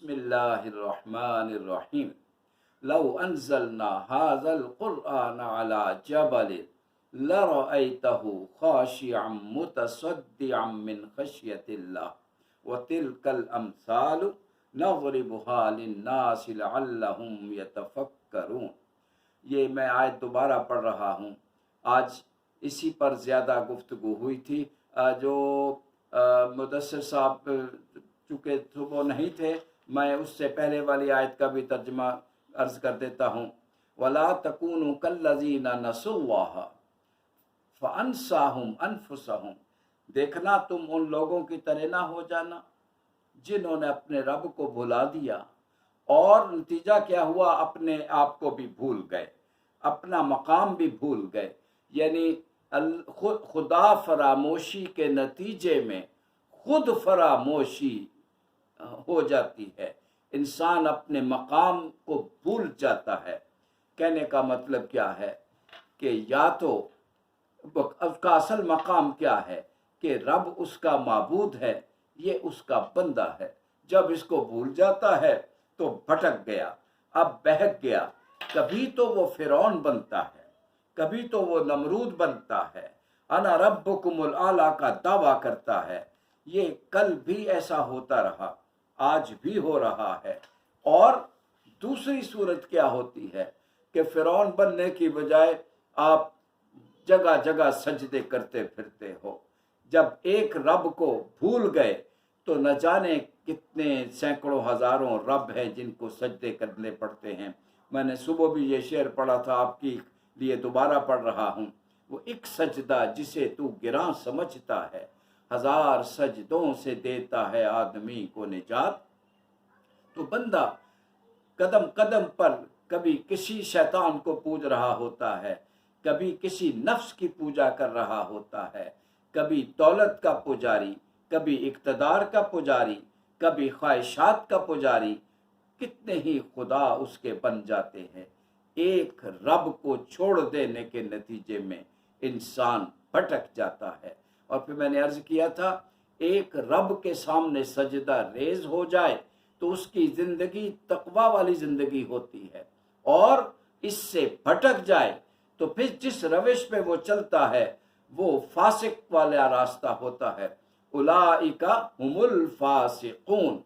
बिस्मिल्लाहिर्रहमानिर्रहीम लौ अंज़लना हाज़ल क़ुरआन अला जबलिन लरअयतहु ख़ाशिअम मुतसद्दिअम मिन खश्यतिल्लाह व तिलकल अम्सालु नज़रिबुहा लिन्नासि लअल्लहुम यतफ़क्करून। ये मैं आयत दोबारा पढ़ रहा हूँ। आज इसी पर ज़्यादा गुफ्तगू हुई थी। जो मुदस्सिर साहब चूँकि सुबह नहीं थे, मैं उससे पहले वाली आयत का भी तर्जुमा अर्ज़ कर देता हूँ। वला तकूनु कल्लज़ीना नसुल्लाह फ़अन्साहुम अनफुसहुम। देखना तुम उन लोगों की तरह ना हो जाना जिन्होंने अपने रब को भुला दिया, और नतीजा क्या हुआ, अपने आप को भी भूल गए, अपना मकाम भी भूल गए। यानी खुदा फरामोशी के नतीजे में खुद फरामोशी हो जाती है, इंसान अपने मकाम को भूल जाता है। कहने का मतलब क्या है कि या तो उसका असल मकाम क्या है कि रब उसका माबूद है, ये उसका बंदा है। जब इसको भूल जाता है तो भटक गया, अब बहक गया। कभी तो वो फिरौन बनता है, कभी तो वो नमरूद बनता है, अना रब्बुकुमुल आला का दावा करता है। ये कल भी ऐसा होता रहा, आज भी हो रहा है। और दूसरी सूरत क्या होती है कि फिरौन बनने की बजाय आप जगह जगह सजदे करते फिरते हो। जब एक रब को भूल गए तो न जाने कितने सैकड़ों हजारों रब हैं जिनको सजदे करने पड़ते हैं। मैंने सुबह भी ये शेर पढ़ा था, आपकी लिए दोबारा पढ़ रहा हूँ। वो एक सजदा जिसे तू गिरां समझता है, हजार सजदों से देता है आदमी को निजात। तो बंदा कदम कदम पर कभी किसी शैतान को पूज रहा होता है, कभी किसी नफ्स की पूजा कर रहा होता है, कभी दौलत का पुजारी, कभी इक़्तिदार का पुजारी, कभी ख्वाहिशात का पुजारी। कितने ही खुदा उसके बन जाते हैं। एक रब को छोड़ देने के नतीजे में इंसान भटक जाता है। और फिर मैंने अर्ज किया था, एक रब के सामने सजदा रेज हो जाए तो उसकी जिंदगी तकवा वाली जिंदगी होती है, और इससे भटक जाए तो फिर जिस रविश पे वो चलता है वो फासिक वाला रास्ता होता है। उलाइका हुमुल फासिकून,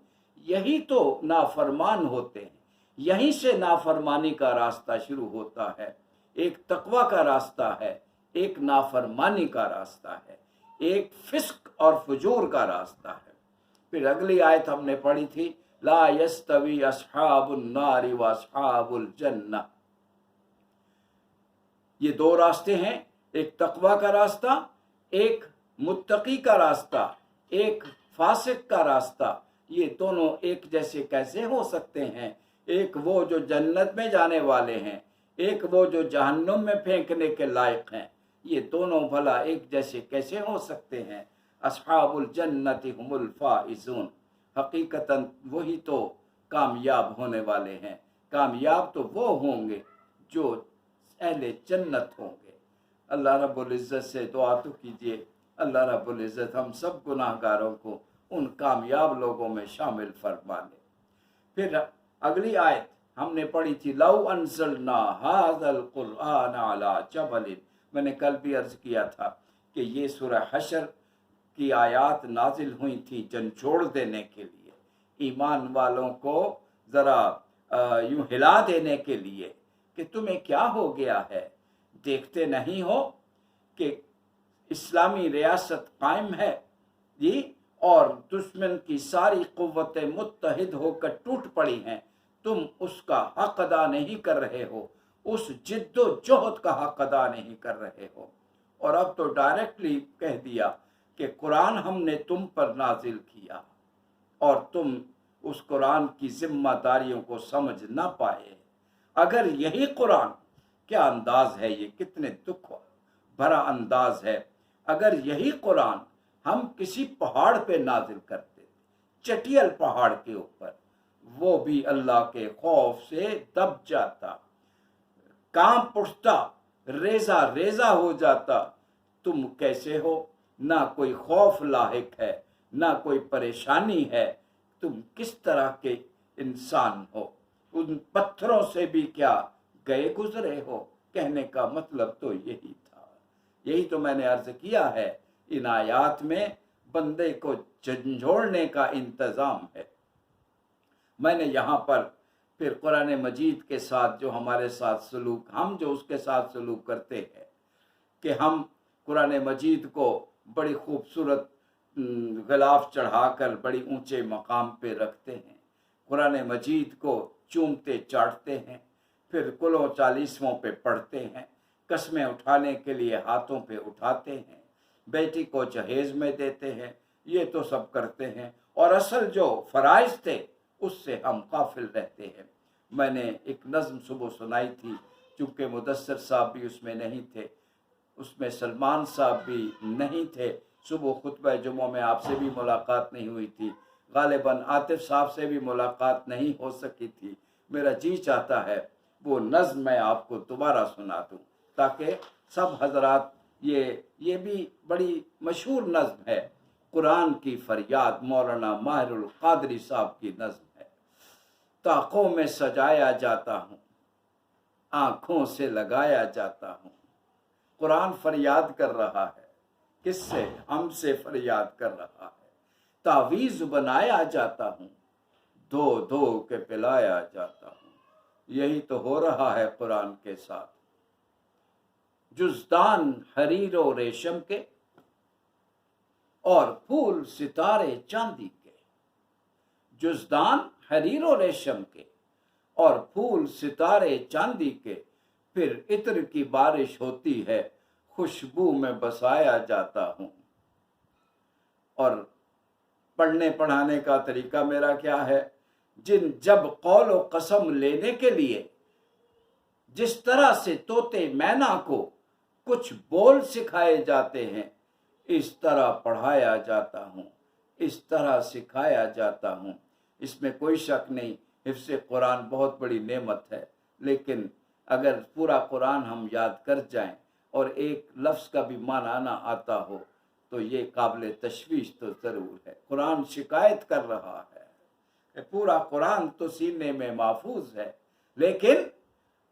यही तो नाफरमान होते हैं। यहीं से नाफरमानी का रास्ता शुरू होता है। एक तकवा का रास्ता है, एक नाफरमानी का रास्ता है, एक फिस्क और फजूर का रास्ता है। फिर अगली आयत हमने पढ़ी थी, ला यस्तवी अस्हाबुन नारी व अस्हाबुल जन्नह। ये दो रास्ते हैं, एक तकवा का रास्ता, एक मुत्तकी का रास्ता, एक फासिक का रास्ता। ये दोनों एक जैसे कैसे हो सकते हैं? एक वो जो जन्नत में जाने वाले हैं, एक वो जो जहन्नुम में फेंकने के लायक हैं। ये दोनों भला एक जैसे कैसे हो सकते हैं? अस्हाबुल जन्नति हुमुल फाइजून, हकीकतन वही तो कामयाब होने वाले हैं। कामयाब तो वो होंगे जो अहले जन्नत होंगे। अल्लाह रब्बुल इज़्ज़त से दुआ तो कीजिए, अल्लाह रब्बुल इज़्ज़त हम सब गुनाहगारों को उन कामयाब लोगों में शामिल फरमा ले। फिर अगली आयत हमने पढ़ी थी, लौ अंज़लना हाज़ल क़ुरआन अला जबलिन। मैंने कल भी अर्ज किया था कि ये सूरह हशर की आयत नाजिल हुई थी झंझोड़ देने के लिए, ईमान वालों को ज़रा यूँ हिला देने के लिए कि तुम्हें क्या हो गया है, देखते नहीं हो कि इस्लामी रियासत कायम है जी, और दुश्मन की सारी क़ुव्वतें मुत्तहिद होकर टूट पड़ी हैं। तुम उसका हक अदा नहीं कर रहे हो, उस जिद्दोजहद का हक अदा नहीं कर रहे हो। और अब तो डायरेक्टली कह दिया कि कुरान हमने तुम पर नाजिल किया और तुम उस कुरान की जिम्मेदारियों को समझ ना पाए। अगर यही कुरान, क्या अंदाज है ये, कितने दुख भरा अंदाज है। अगर यही कुरान हम किसी पहाड़ पे नाजिल करते, चटियल पहाड़ के ऊपर, वो भी अल्लाह के खौफ से दब जाता, कांप उठता, रेजा रेजा हो जाता। तुम कैसे हो? ना कोई खौफ लाहिक है, ना कोई परेशानी है। तुम किस तरह के इंसान हो, उन पत्थरों से भी क्या गए गुजरे हो। कहने का मतलब तो यही था। यही तो मैंने अर्ज किया है, इन आयात में बंदे को झंझोड़ने का इंतजाम है। मैंने यहाँ पर फिर कुरान मजीद के साथ जो हमारे साथ सलूक, हम जो उसके साथ सलूक करते हैं कि हम कुरान मजीद को बड़ी खूबसूरत गिलाफ चढ़ाकर बड़ी ऊंचे मकाम पे रखते हैं, कुरान मजीद को चूमते चाटते हैं, फिर कुलो 40वां पे पढ़ते हैं, कस्में उठाने के लिए हाथों पे उठाते हैं, बेटी को जहेज में देते हैं, ये तो सब करते हैं, और असल जो फ़राइज़ थे उससे हम गाफिल रहते हैं। मैंने एक नज़्म सुबह सुनाई थी, चूँकि मुदस्सर साहब भी उसमें नहीं थे, उसमें सलमान साहब भी नहीं थे, सुबह खुतबा जुम्मा में आपसे भी मुलाकात नहीं हुई थी, गालिबन आतिफ साहब से भी मुलाकात नहीं हो सकी थी। मेरा जी चाहता है वो नज़्म मैं आपको दोबारा सुना दूँ ताकि सब हजरात, ये भी बड़ी मशहूर नज़्म है, कुरान की फरियाद, मौलाना माहिरुल कादरी साहब की नज़्म है। ताकों में सजाया जाता हूँ, आँखों से लगाया जाता हूँ। कुरान फरियाद कर रहा है, किससे? हमसे फरियाद कर रहा है। तावीज़ बनाया जाता हूँ, धो धो के पिलाया जाता हूँ। यही तो हो रहा है कुरान के साथ। जुज़दान हरीर और रेशम के और फूल सितारे चांदी के, जुज़दान हरीर और रेशम के और फूल सितारे चांदी के, फिर इत्र की बारिश होती है, खुशबू में बसाया जाता हूँ। और पढ़ने पढ़ाने का तरीका मेरा क्या है? जब कौल व कसम लेने के लिए जिस तरह से तोते मैना को कुछ बोल सिखाए जाते हैं, इस तरह पढ़ाया जाता हूँ, इस तरह सिखाया जाता हूँ। इसमें कोई शक नहीं, हिफ्ज़ कुरान बहुत बड़ी नेमत है, लेकिन अगर पूरा कुरान हम याद कर जाएं और एक लफ्ज़ का भी माना ना आता हो तो ये काबिल तशवीश तो ज़रूर है। कुरान शिकायत कर रहा है कि पूरा कुरान तो सीने में महफूज है, लेकिन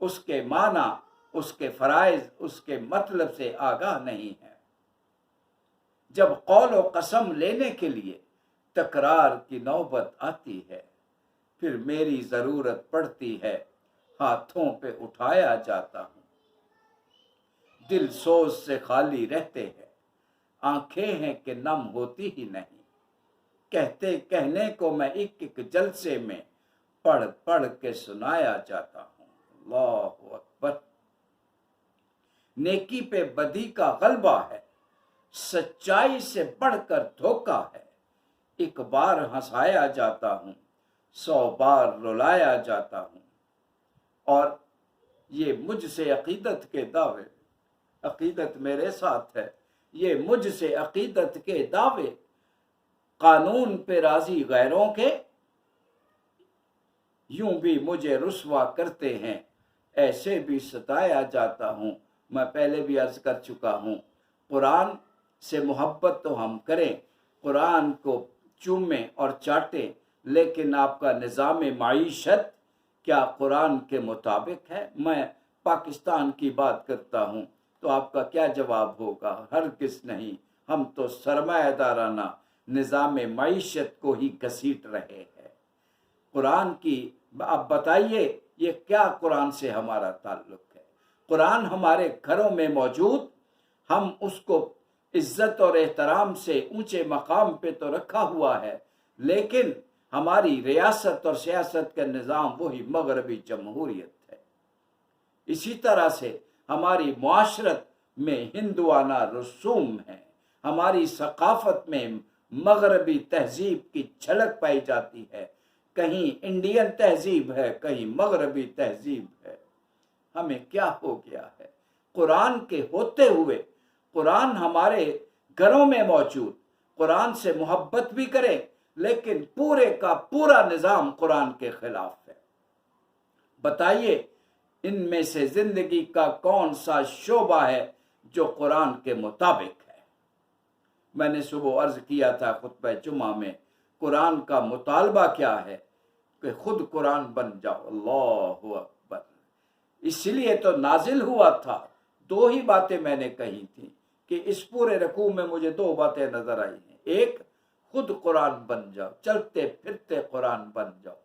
उसके माना, उसके फ़राइज़, उसके मतलब से आगाह नहीं है। जब कौल व कसम लेने के लिए तकरार की नौबत आती है, फिर मेरी ज़रूरत पड़ती है, हाथों पे उठाया जाता हूँ। दिल सोच से खाली रहते हैं, आंखें हैं कि नम होती ही नहीं। कहते कहने को मैं एक एक जलसे में पढ़ पढ़ के सुनाया जाता हूँ। अल्लाहु अकबर। नेकी पे बदी का गलबा है, सच्चाई से बढ़कर धोखा है। एक बार हंसाया जाता हूँ, 100 बार रुलाया जाता हूँ। और ये मुझसे अकीदत के दावे, अकीदत मेरे साथ है, ये मुझसे अकीदत के दावे, कानून पे राजी गैरों के, यूं भी मुझे रुस्वा करते हैं, ऐसे भी सताया जाता हूँ। मैं पहले भी अर्ज कर चुका हूँ, कुरान से मोहब्बत तो हम करें, कुरान को चूमें और चाटें, लेकिन आपका निज़ाम माईशत क्या कुरान के मुताबिक है? मैं पाकिस्तान की बात करता हूँ तो आपका क्या जवाब होगा? हरगिज़ नहीं, हम तो सरमायादाराना निज़ाम माईशत को ही घसीट रहे हैं। कुरान की आप बताइए, ये क्या कुरान से हमारा ताल्लुक है? कुरान हमारे घरों में मौजूद, हम उसको इज्जत और एहतराम से ऊंचे मकाम पे तो रखा हुआ है, लेकिन हमारी रियासत और सियासत का निज़ाम वही मगरबी जमहूरियत है। इसी तरह से हमारी मुआशरत में हिंदुआना रसूम है, हमारी सकाफत में मगरबी तहजीब की झलक पाई जाती है। कहीं इंडियन तहजीब है, कहीं मगरबी तहजीब है। हमें क्या हो गया है? कुरान के होते हुए, कुरान हमारे घरों में मौजूद, कुरान से मोहब्बत भी करें, लेकिन पूरे का पूरा निज़ाम कुरान के खिलाफ है। बताइए, इनमें से जिंदगी का कौन सा शोबा है जो कुरान के मुताबिक है? मैंने सुबह अर्ज किया था खुतबा जुमा में, कुरान का मुतालबा क्या है کہ خود قرآن بن جاؤ۔ اللہ اکبر۔ اس لیے تو نازل ہوا تھا۔ دو ہی باتیں میں نے کہی تھیں کہ اس پورے رکوع میں مجھے دو باتیں نظر آئی ہیں۔ ایک، خود قرآن بن جاؤ، چلتے پھرتے قرآن بن جاؤ،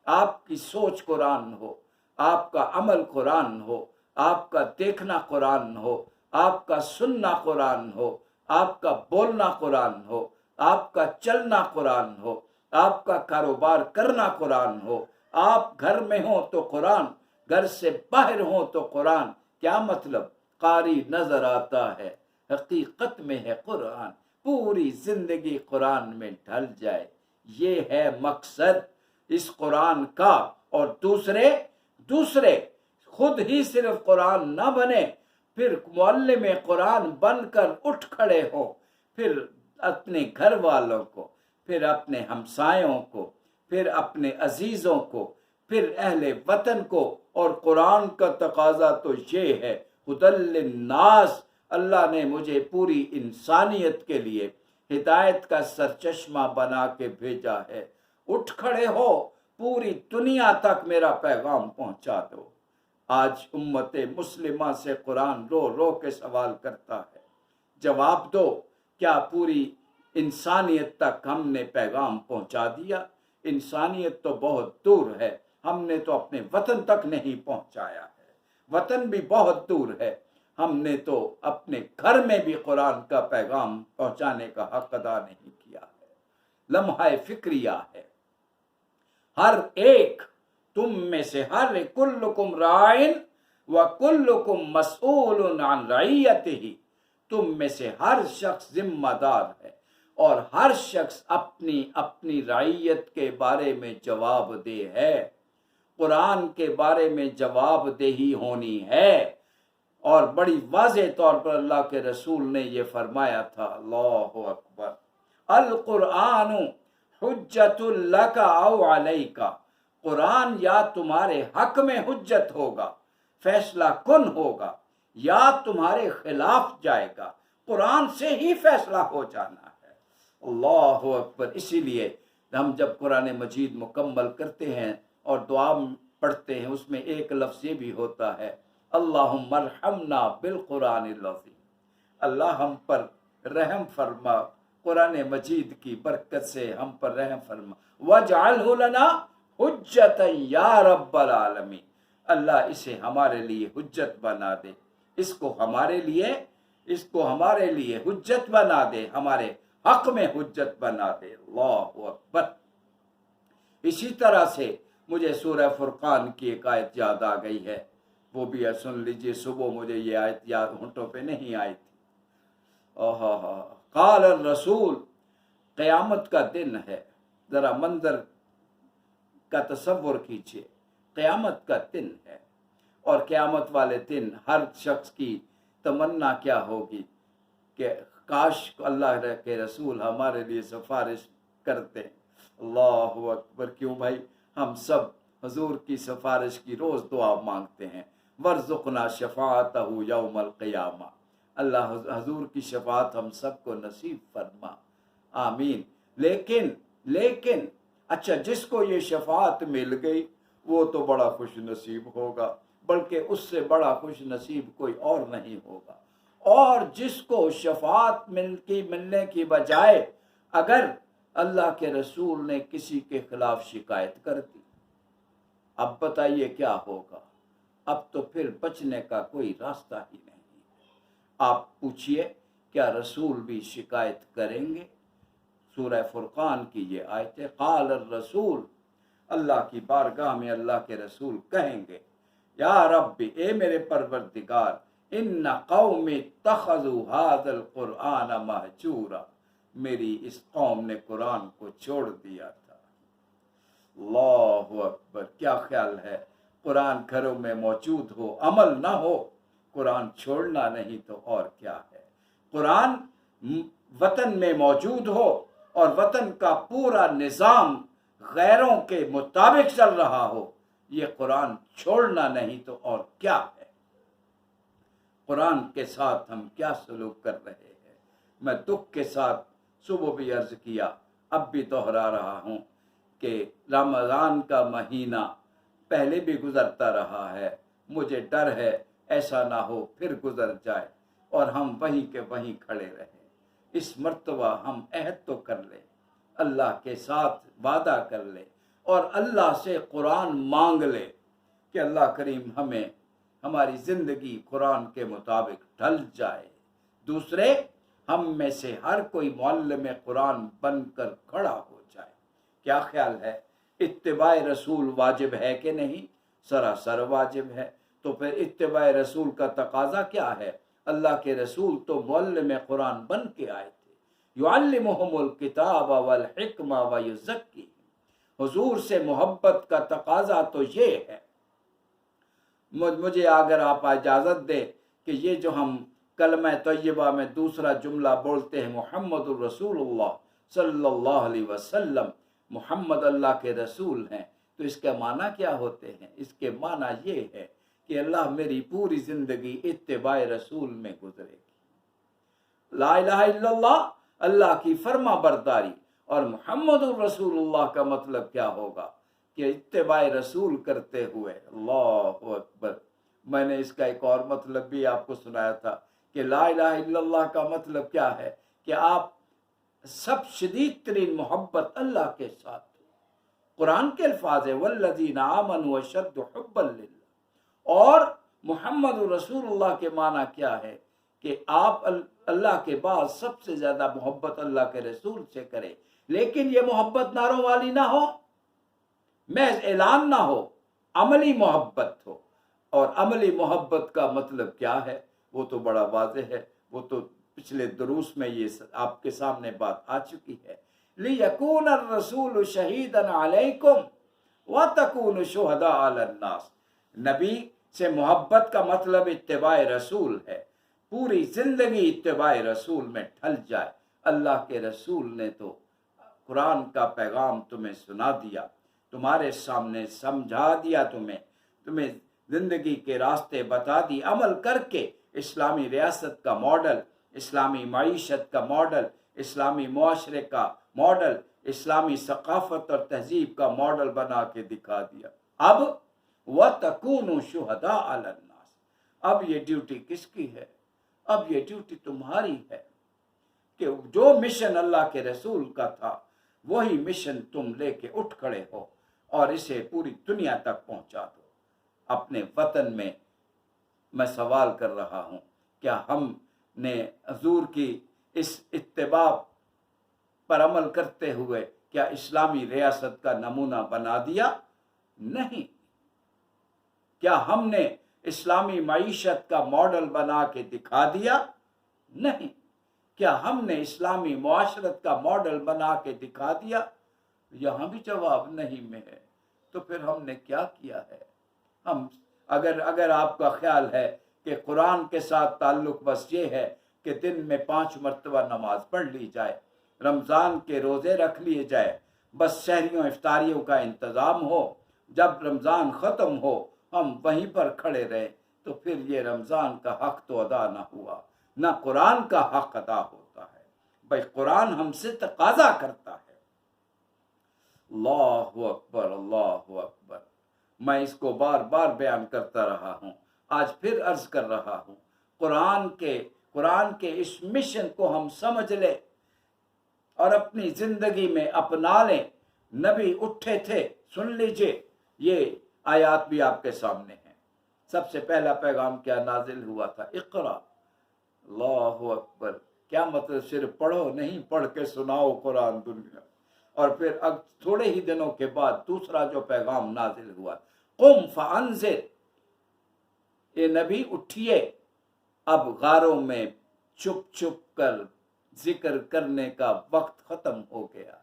آپ کی سوچ قرآن ہو، آپ کا عمل قرآن ہو، آپ کا دیکھنا قرآن ہو، آپ کا سننا قرآن ہو، آپ کا بولنا قرآن ہو، آپ کا چلنا قرآن ہو، آپ کا کاروبار کرنا قرآن ہو، آپ گھر میں ہوں تو قرآن، گھر سے باہر ہوں تو قرآن۔ کیا مطلب؟ قاری نظر آتا ہے، حقیقت میں ہے قرآن، پوری زندگی قرآن میں ڈھل جائے، یہ ہے مقصد اس قرآن کا۔ اور دوسرے خود ہی صرف قرآن نہ بنے، پھر معلم قرآن بن کر اٹھ کھڑے ہو، پھر اپنے گھر والوں کو، پھر اپنے ہمسایوں کو، پھر اپنے عزیزوں کو، پھر اہل وطن کو۔ اور قرآن کا تقاضا تو یہ ہے، ھدی للناس، اللہ نے مجھے پوری انسانیت کے لیے ہدایت کا سرچشمہ بنا کے بھیجا ہے، اٹھ کھڑے ہو، پوری دنیا تک میرا پیغام پہنچا دو۔ آج امت مسلمہ سے قرآن رو رو کے سوال کرتا ہے، جواب دو، کیا پوری انسانیت تک ہم نے پیغام پہنچا دیا؟ انسانیت تو بہت دور ہے، ہم نے تو اپنے وطن تک نہیں پہنچایا ہے، وطن بھی بہت دور ہے، ہم نے تو اپنے گھر میں بھی قرآن کا پیغام پہنچانے کا حق ادا نہیں کیا ہے۔ لمحہ فکریہ ہے، ہر ایک تم میں سے ہر کلکم رائن وکلکم مسئول عن رعیتہ، تم میں سے ہر شخص ذمہ دار ہے اور ہر شخص اپنی اپنی رعیت کے بارے میں جواب دہ ہے۔ قرآن کے بارے میں جواب دہی ہونی ہے، اور بڑی واضح طور پر اللہ کے رسول نے یہ فرمایا تھا، اللہ اکبر، القرآن حجت لک او علیک، قرآن یا تمہارے حق میں حجت ہوگا، فیصلہ کن ہوگا، یا تمہارے خلاف جائے گا، قرآن سے ہی فیصلہ ہو جانا ہے۔ اللہ اکبر۔ اسی لیے ہم جب قرآن مجید مکمل کرتے ہیں اور دعا پڑھتے ہیں، اس میں ایک لفظ یہ بھی ہوتا ہے، اللہم ارحمنا بالقرآن العظیم، اللہ ہم پر رحم فرما، قرآن مجید کی برکت سے ہم پر رحم فرما، وَاجْعَلْهُ لَنَا حُجَّةً یا رب العالمین، اللہ اسے ہمارے لیے حجت بنا دے، اس کو ہمارے لیے حجت بنا دے، ہمارے حق میں حجت بنا دے۔ اللہ اکبر۔ اسی طرح سے مجھے سورہ فرقان کی ایک آیت یاد آ گئی ہے، وہ بھی سن لیجئے، صبح مجھے یہ آیت یاد ہونٹوں پہ نہیں آئی تھی۔ قال الرسول، قیامت کا دن ہے، ذرا منظر کا تصور کیجئے، قیامت کا دن ہے، اور قیامت والے دن ہر شخص کی تمنا کیا ہوگی کہ کاش اللہ کے رسول ہمارے لیے سفارش کرتے۔ اللہ اکبر۔ کیوں بھائی، ہم سب حضور کی سفارش کی روز دعا مانگتے ہیں، وارزقنا شفاعتہ یوم القیامہ، اللہ حضور کی شفاعت ہم سب کو نصیب فرما، آمین۔ لیکن اچھا، جس کو یہ شفاعت مل گئی وہ تو بڑا خوش نصیب ہوگا، بلکہ اس سے بڑا خوش نصیب کوئی اور نہیں ہوگا۔ اور جس کو شفاعت ملنے کی بجائے اگر اللہ کے رسول نے کسی کے خلاف شکایت کر دی، اب بتائیے کیا ہوگا؟ اب تو پھر بچنے کا کوئی راستہ ہی نہیں ہے۔ آپ پوچھئے، کیا رسول بھی شکایت کریں گے؟ سورہ فرقان کی یہ آیت ہے، قال الرسول، اللہ کی بارگاہ میں اللہ کے رسول کہیں گے، یا رب، اے میرے پروردگار، ان قوم اتخذوا ھذا القرآن مہجورا، میری اس قوم نے قرآن کو چھوڑ دیا تھا۔ اللہ اکبر۔ کیا خیال ہے، قرآن گھروں میں موجود ہو، عمل نہ ہو، قرآن چھوڑنا نہیں تو اور کیا ہے؟ قرآن وطن میں موجود ہو اور وطن کا پورا نظام غیروں کے مطابق چل رہا ہو، یہ قرآن چھوڑنا نہیں تو اور کیا ہے؟ قرآن کے ساتھ ہم کیا سلوک کر رہے ہیں؟ میں دکھ کے ساتھ صبح بھی عرض کیا، اب بھی دہرا رہا ہوں کہ رمضان کا مہینہ پہلے بھی گزرتا رہا ہے، مجھے ڈر ہے ایسا نہ ہو پھر گزر جائے اور ہم وہیں کے وہیں کھڑے رہیں۔ اس مرتبہ ہم عہد تو کر لیں، اللہ کے ساتھ وعدہ کر لیں اور اللہ سے قرآن مانگ لے کہ اللہ کریم ہمیں ہماری زندگی قرآن کے مطابق ڈھل جائے۔ دوسرے، ہم میں سے ہر کوئی معلم قرآن بن کر کھڑا ہو جائے۔ کیا خیال ہے، اتباع رسول واجب ہے کہ نہیں؟ سراسر واجب ہے۔ تو پھر اتباع رسول کا تقاضا کیا ہے؟ اللہ کے رسول تو معلم قرآن بن کے آئے تھے، یعلمہم الکتاب والحکمہ ویزکیہم۔ حضور سے محبت کا تقاضا تو یہ ہے۔ مجھے اگر آپ اجازت دیں کہ یہ جو ہم کلمہ طیبہ میں دوسرا جملہ بولتے ہیں، محمد الرسول اللہ صلی اللہ علیہ وسلم، محمد اللہ کے رسول ہیں، تو اس کے معنی کیا ہوتے ہیں؟ اس کے معنی یہ ہے کہ اللہ میری پوری زندگی اتباع رسول میں گزرے گی۔ لا الہ الا اللہ، اللہ کی فرما برداری، اور محمد الرسول اللہ کا مطلب کیا ہوگا کہ اتباع رسول کرتے ہوئے، اللہ اکبر۔ میں نے اس کا ایک اور مطلب بھی آپ کو سنایا تھا کہ لا الہ الا اللہ کا مطلب کیا ہے کہ آپ سب شدید ترین محبت اللہ کے ساتھ۔ قرآن کے الفاظ ہے والذین آمنوا اشد حبا للہ، اور محمد رسول اللہ کے معنی کیا ہے کہ آپ اللہ کے بعد سب سے زیادہ محبت اللہ کے رسول سے کریں، لیکن یہ محبت نعروں والی نہ ہو، محض اعلان نہ ہو، عملی محبت ہو۔ اور عملی محبت کا مطلب کیا ہے؟ وہ تو بڑا واضح ہے، وہ تو پچھلے دروس میں یہ آپ کے سامنے بات آ چکی ہے۔ لِيَكُونَ الرَّسُولُ شَهِيدًا عَلَيْكُمْ وَتَكُونُوا شُهَدَاءَ عَلَى النَّاسِ۔ نبی سے محبت کا مطلب اتباع رسول ہے۔ پوری زندگی اتباع رسول میں ڈھل جائے۔ اللہ کے رسول نے تو قرآن کا پیغام تمہیں سنا دیا، تمہارے سامنے سمجھا دیا، تمہیں زندگی کے راستے بتا دی، عمل کر کے اسلامی ریاست کا ماڈل، اسلامی معیشت کا ماڈل، اسلامی معاشرے کا ماڈل، اسلامی ثقافت اور تہذیب کا ماڈل بنا کے دکھا دیا۔ اب وَتَكُونُوا شُهَدَاءَ عَلَى النَّاسِ، اب یہ ڈیوٹی کس کی ہے؟ اب یہ ڈیوٹی تمہاری ہے کہ جو مشن اللہ کے رسول کا تھا وہی مشن تم لے کے اٹھ کھڑے ہو اور اسے پوری دنیا تک پہنچا دو۔ اپنے وطن میں سوال کر رہا ہوں، کیا ہم نے حضور کی اس اتباع پر عمل کرتے ہوئے کیا اسلامی ریاست کا نمونہ بنا دیا؟ نہیں۔ کیا ہم نے اسلامی معیشت کا ماڈل بنا کے دکھا دیا؟ نہیں۔ کیا ہم نے اسلامی معاشرت کا ماڈل بنا کے دکھا دیا؟ یہاں بھی جواب نہیں میں ہے۔ تو پھر ہم نے کیا کیا ہے؟ ہم اگر آپ کا خیال ہے کہ قرآن کے ساتھ تعلق بس یہ ہے کہ دن میں 5 مرتبہ نماز پڑھ لی جائے، رمضان کے روزے رکھ لیے جائے، بس سحریوں افطاریوں کا انتظام ہو، جب رمضان ختم ہو ہم وہیں پر کھڑے رہے، تو پھر یہ رمضان کا حق تو ادا نہ ہوا، نہ قرآن کا حق ادا ہوتا ہے۔ بھائی قرآن ہم سے تقاضا کرتا ہے۔ اللہ اکبر، اللہ اکبر۔ میں اس کو بار بار بیان کرتا رہا ہوں، آج پھر عرض کر رہا ہوں، قرآن کے اس مشن کو ہم سمجھ لیں اور اپنی زندگی میں اپنا لیں۔ نبی اٹھے تھے، سن لیجئے، یہ آیات بھی آپ کے سامنے ہیں۔ سب سے پہلا پیغام کیا نازل ہوا تھا؟ اقرا۔ اللہ اکبر۔ کیا مطلب صرف پڑھو نہیں، پڑھ کے سناؤ قرآن دنیا۔ اور پھر اب تھوڑے ہی دنوں کے بعد دوسرا جو پیغام نازل ہوا، قم فانذر، اے نبی اٹھیے، اب غاروں میں چھپ چھپ کر ذکر کرنے کا وقت ختم ہو گیا،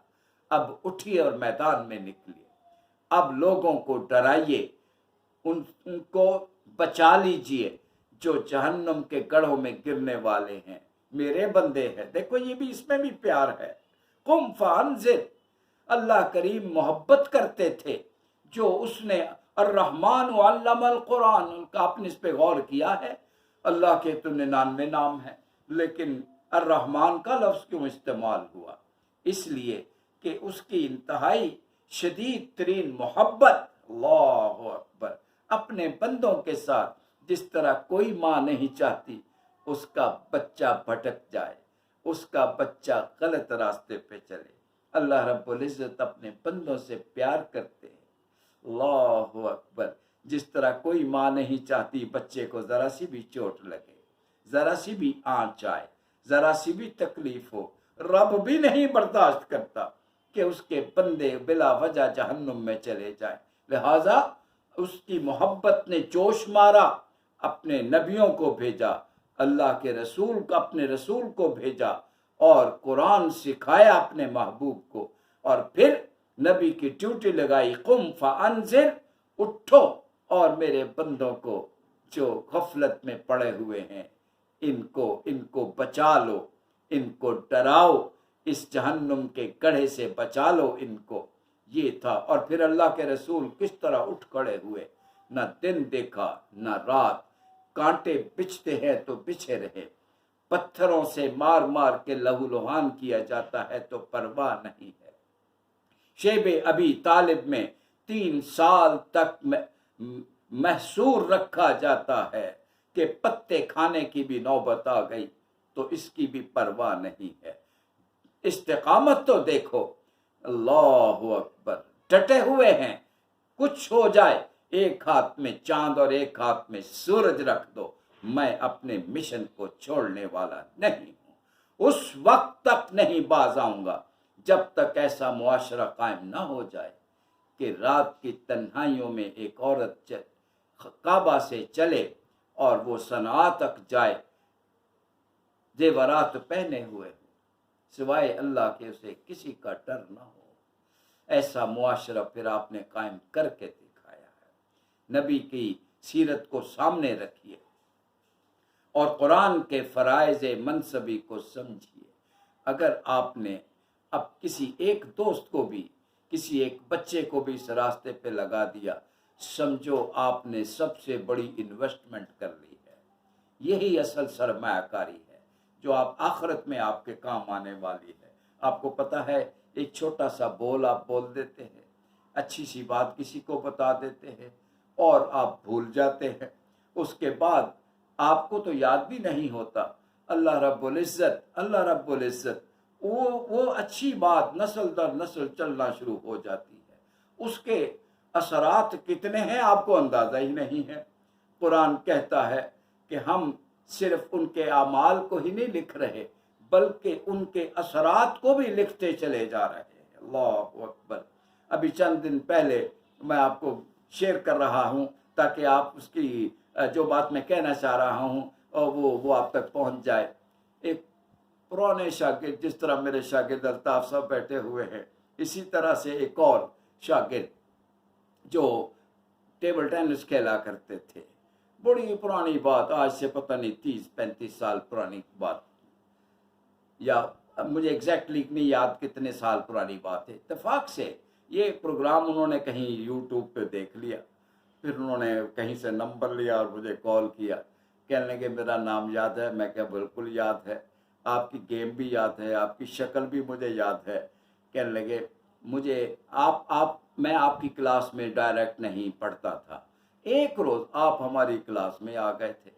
اب اٹھیے اور میدان میں نکلیے، اب لوگوں کو ڈرائیے، ان کو بچا لیجئے جو جہنم کے گڑھوں میں گرنے والے ہیں، میرے بندے ہیں۔ دیکھو یہ بھی، اس میں بھی پیار ہے۔ قم فانذر، اللہ کریم محبت کرتے تھے جو اس نے الرحمن علم القرآن کا، آپ نے اس پہ غور کیا ہے؟ اللہ کے تو 99 نام ہیں، لیکن الرحمن کا لفظ کیوں استعمال ہوا؟ اس لیے کہ اس کی انتہائی शदीद तरीन मोहब्बत, अल्लाह अकबर, अपने बंदों के साथ जिस तरह कोई माँ नहीं चाहती उसका बच्चा भटक जाए, उसका बच्चा गलत रास्ते पे चले। अल्लाह रब्बुल इज़्ज़त अपने बंदों से प्यार करते हैं, अल्लाह अकबर। जिस तरह कोई माँ नहीं चाहती बच्चे को ज़रा सी भी चोट लगे, ज़रा सी भी आँच आए, ज़रा सी भी तकलीफ हो, रब भी नहीं बर्दाश्त करता कि उसके बंदे बिला वजह जहन्नुम में चले जाएं। लिहाजा उसकी मोहब्बत ने जोश मारा, अपने नबियों को भेजा, अल्लाह के रसूल को, अपने रसूल को भेजा और कुरान सिखाया अपने महबूब को। और फिर नबी की ड्यूटी लगाई, कुम फअंज़िर, उठो और मेरे बंदों को जो गफलत में पड़े हुए हैं इनको बचा लो, इनको डराओ, इस जहन्नुम के गड्ढे से बचा लो इनको। ये था। और फिर अल्लाह के रसूल किस तरह उठ खड़े हुए, न दिन देखा न रात, कांटे बिछते हैं तो बिछे रहे, पत्थरों से मार मार के लहूलुहान किया जाता है तो परवाह नहीं है। शेबे अबी तालिब में 3 साल तक महसूर रखा जाता है कि पत्ते खाने की भी नौबत आ गई तो इसकी भी परवाह नहीं है। इस्तिकामत तो देखो, अल्लाहु अकबर, डटे हुए हैं, कुछ हो जाए, एक हाथ में चांद और एक हाथ में सूरज रख दो, मैं अपने मिशन को छोड़ने वाला नहीं हूं। उस वक्त तक नहीं बाज आऊंगा जब तक ऐसा मुआशरा कायम ना हो जाए कि रात की तन्हाइयों में एक औरत काबा से चले और वो सना तक जाए जेवरात पहने हुए, सिवाय अल्लाह के उसे किसी का डर ना हो। ऐसा मुआशरा फिर आपने कायम करके दिखाया है। नबी की सीरत को सामने रखिए और कुरान के फराइज़ मनसबी को समझिए। अगर आपने अब किसी एक दोस्त को भी, किसी एक बच्चे को भी इस रास्ते पे लगा दिया, समझो आपने सबसे बड़ी इन्वेस्टमेंट कर ली है। यही असल सरमायाकारी है जो आप आखिरत में आपके काम आने वाली है। आपको पता है, एक छोटा सा बोल आप बोल देते हैं, अच्छी सी बात किसी को बता देते हैं और आप भूल जाते हैं, उसके बाद आपको तो याद भी नहीं होता। अल्लाह रब्बुल इज़्ज़त वो अच्छी बात नस्ल दर नस्ल चलना शुरू हो जाती है, उसके असरात कितने हैं आपको अंदाज़ा ही नहीं है। कुरान कहता है कि हम सिर्फ उनके आमाल को ही नहीं लिख रहे बल्कि उनके असरात को भी लिखते चले जा रहे हैं। अल्लाहु अकबर। अभी चंद दिन पहले मैं आपको शेयर कर रहा हूँ ताकि आप उसकी जो बात मैं कहना चाह रहा हूँ और वो आप तक पहुँच जाए। एक पुराने शागिर्द, जिस तरह मेरे शागिर्द अल्ताफ साहब बैठे हुए हैं, इसी तरह से एक और शागिर्द जो टेबल टेनिस खेला करते थे, बड़ी पुरानी बात, आज से पता नहीं 30-35 साल पुरानी बात, या मुझे एग्जैक्टली नहीं याद कितने साल पुरानी बात है। इत्तेफाक से ये प्रोग्राम उन्होंने कहीं यूट्यूब पे देख लिया, फिर उन्होंने कहीं से नंबर लिया और मुझे कॉल किया, कहने लगे मेरा नाम याद है। मैं क्या बिल्कुल याद है, आपकी गेम भी याद है, आपकी शक्ल भी मुझे याद है। कहने लगे मुझे मैं आपकी क्लास में डायरेक्ट नहीं पढ़ता था, एक रोज़ आप हमारी क्लास में आ गए थे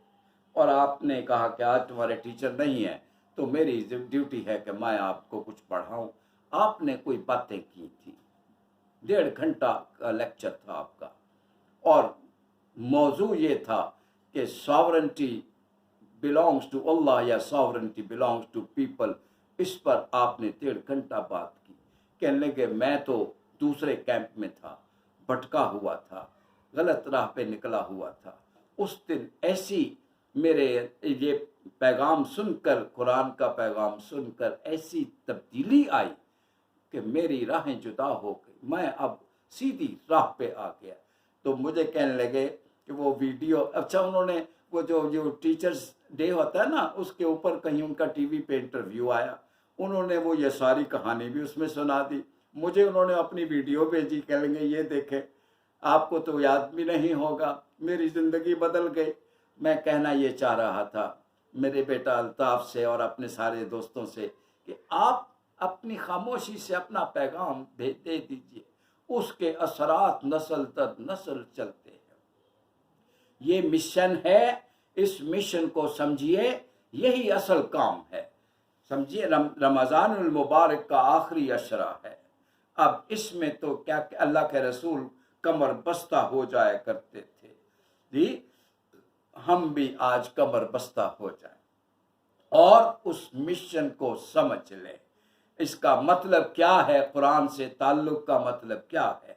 और आपने कहा कि आज तुम्हारे टीचर नहीं है तो मेरी ड्यूटी है कि मैं आपको कुछ पढ़ाऊं। आपने कोई बातें की थी, 1.5 घंटा का लेक्चर था आपका और मौजू ये था कि सॉवरेंटी बिलोंग्स टू अल्लाह या सॉवरेंटी बिलोंग्स टू पीपल। इस पर आपने 1.5 घंटा बात की। कहने लगे मैं तो दूसरे कैंप में था, भटका हुआ था, गलत राह पे निकला हुआ था। उस दिन ऐसी मेरे ये पैगाम सुनकर, कुरान का पैगाम सुनकर ऐसी तब्दीली आई कि मेरी राहें जुदा हो गई, मैं अब सीधी राह पे आ गया। तो मुझे कहने लगे कि वो वीडियो, अच्छा उन्होंने वो जो टीचर्स डे होता है ना, उसके ऊपर कहीं उनका टीवी पे इंटरव्यू आया, उन्होंने वो ये सारी कहानी भी उसमें सुना दी। मुझे उन्होंने अपनी वीडियो भेजी, कहेंगे ये देखे, आपको तो याद भी नहीं होगा, मेरी ज़िंदगी बदल गई। मैं कहना ये चाह रहा था मेरे बेटा अल्ताफ से और अपने सारे दोस्तों से कि आप अपनी खामोशी से अपना पैगाम दे दीजिए اس کے اثرات نسل در نسل چلتے ہیں۔ یہ مشن ہے، اس مشن کو سمجھیے، یہی اصل کام ہے۔ سمجھیے رمضان المبارک کا آخری عشرہ ہے، اب اس میں تو کیا کہ اللہ کے رسول کمر بستہ ہو جایا کرتے تھے، جی ہم بھی آج کمر بستہ ہو جائیں اور اس مشن کو سمجھ لیں۔ اس کا مطلب کیا ہے، قرآن سے تعلق کا مطلب کیا ہے،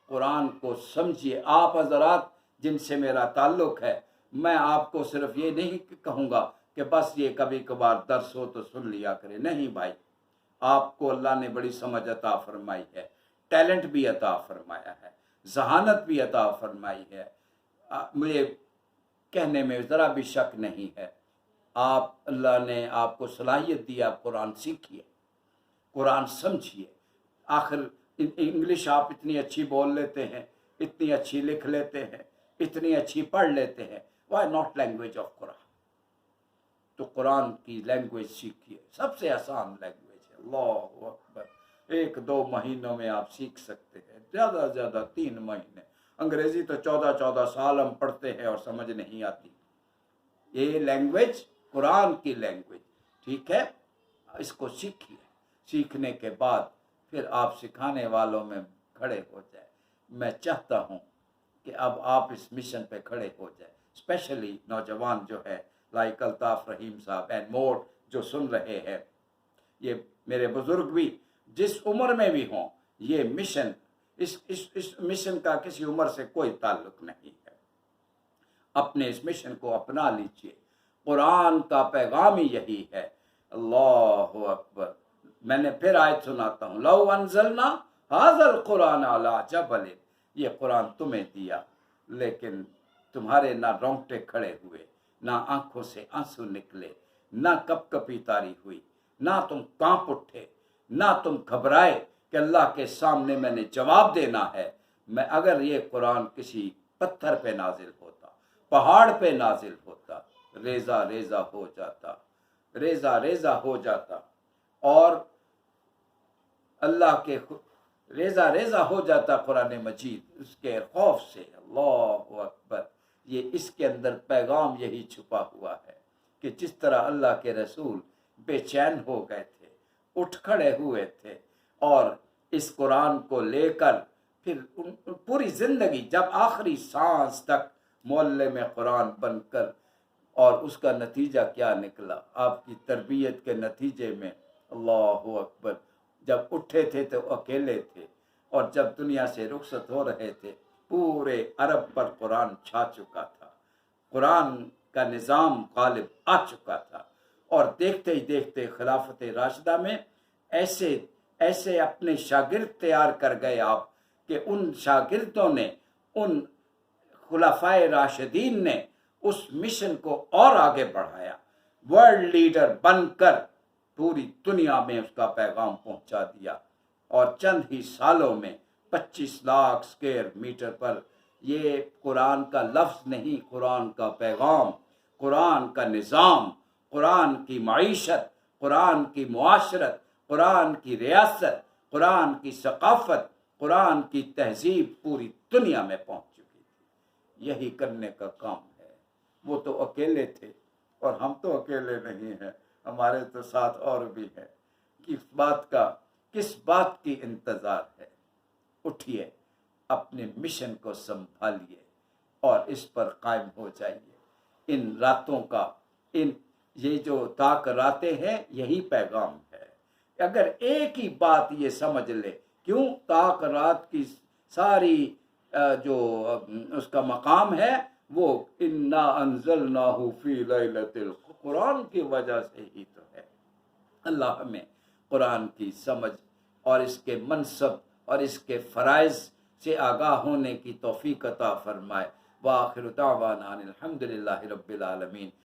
قرآن کو سمجھیے۔ آپ حضرات جن سے میرا تعلق ہے، میں آپ کو صرف یہ نہیں کہوں گا کہ بس یہ کبھی کبھار درس ہو تو سن لیا کرے، نہیں بھائی، آپ کو اللہ نے بڑی سمجھ عطا فرمائی ہے، ٹیلنٹ بھی عطا فرمایا ہے، ذہانت بھی عطا فرمائی ہے، مجھے کہنے میں ذرا بھی شک نہیں ہے، آپ اللہ نے آپ کو صلاحیت دی، آپ قرآن سیکھیے، قرآن سمجھیے۔ آخر انگلش آپ اتنی اچھی بول لیتے ہیں، اتنی اچھی لکھ لیتے ہیں، اتنی اچھی پڑھ لیتے ہیں، وائی ناٹ لینگویج آف قرآن؟ تو قرآن کی لینگویج سیکھیے، سب سے آسان لینگویج ہے، اللہ اکبر۔ 1-2 مہینوں میں آپ سیکھ سکتے ہیں، زیادہ سے زیادہ 3 مہینے۔ انگریزی تو 14 سال ہم پڑھتے ہیں اور سمجھ نہیں آتی، یہ لینگویج قرآن کی لینگویج، ٹھیک ہے؟ اس کو سیکھیے، سیکھنے کے بعد پھر آپ سکھانے والوں میں کھڑے ہو جائیں۔ میں چاہتا ہوں کہ اب آپ اس مشن پہ کھڑے ہو جائیں، اسپیشلی نوجوان جو ہے لائک الطاف رحیم صاحب اینڈ مور جو سن رہے ہیں، یہ میرے بزرگ بھی جس عمر میں بھی ہوں، یہ مشن اس مشن کا کسی عمر سے کوئی تعلق نہیں ہے۔ اپنے اس مشن کو اپنا لیجئے، قرآن کا پیغام ہی یہی ہے، اللہ اکبر۔ میں نے پھر آیت سناتا ہوں، لو انزلنا ھذا القرآن علی جبل، یہ قرآن تمہیں دیا لیکن تمہارے نہ رونگٹے کھڑے ہوئے، نہ آنکھوں سے آنسو نکلے، نہ کپ کپی تاری ہوئی، نہ تم کانپ اٹھے، نہ تم گھبرائے کہ اللہ کے سامنے میں نے جواب دینا ہے۔ میں اگر یہ قرآن کسی پتھر پہ نازل ہوتا، پہاڑ پہ نازل ہوتا، ریزہ ریزہ ہو جاتا، ریزہ ریزہ ہو جاتا، اور اللہ کے ریزہ ریزہ ہو جاتا قرآن مجید اس کے خوف سے، اللہ اکبر۔ یہ اس کے اندر پیغام یہی چھپا ہوا ہے کہ جس طرح اللہ کے رسول بے چین ہو گئے تھے، اٹھ کھڑے ہوئے تھے، اور اس قرآن کو لے کر پھر پوری زندگی جب آخری سانس تک معلم میں قرآن بن کر، اور اس کا نتیجہ کیا نکلا آپ کی تربیت کے نتیجے میں، اللہ اکبر۔ جب اٹھے تھے تو اکیلے تھے، اور جب دنیا سے رخصت ہو رہے تھے پورے عرب پر قرآن چھا چکا تھا، قرآن کا نظام غالب آ چکا تھا، اور دیکھتے ہی دیکھتے خلافت راشدہ میں ایسے اپنے شاگرد تیار کر گئے آپ کہ ان شاگردوں نے، ان خلفائے راشدین نے اس مشن کو اور آگے بڑھایا، ورلڈ لیڈر بن کر پوری دنیا میں اس کا پیغام پہنچا دیا، اور چند ہی سالوں میں 25 لاکھ اسکوائر میٹر پر یہ قرآن کا لفظ نہیں، قرآن کا پیغام، قرآن کا نظام، قرآن کی معیشت، قرآن کی معاشرت، قرآن کی ریاست، قرآن کی ثقافت، قرآن کی تہذیب پوری دنیا میں پہنچ چکی تھی۔ یہی کرنے کا کام ہے۔ وہ تو اکیلے تھے اور ہم تو اکیلے نہیں ہیں، ہمارے تو ساتھ اور بھی ہیں۔ کس بات کی انتظار ہے؟ اٹھیے، اپنے مشن کو سنبھالیے اور اس پر قائم ہو جائیے۔ ان راتوں کا یہ جو تاک راتیں ہیں، یہی پیغام ہے۔ اگر ایک ہی بات یہ سمجھ لے، کیوں تاک رات کی ساری جو اس کا مقام ہے وہ انا انزلناہ فی لیلۃ القدر، قرآن کی وجہ سے ہی تو ہے۔ اللہ ہمیں قرآن کی سمجھ اور اس کے منصب اور اس کے فرائض سے آگاہ ہونے کی توفیق عطا فرمائے۔ وآخر دعوانا ان الحمد للہ رب العالمین۔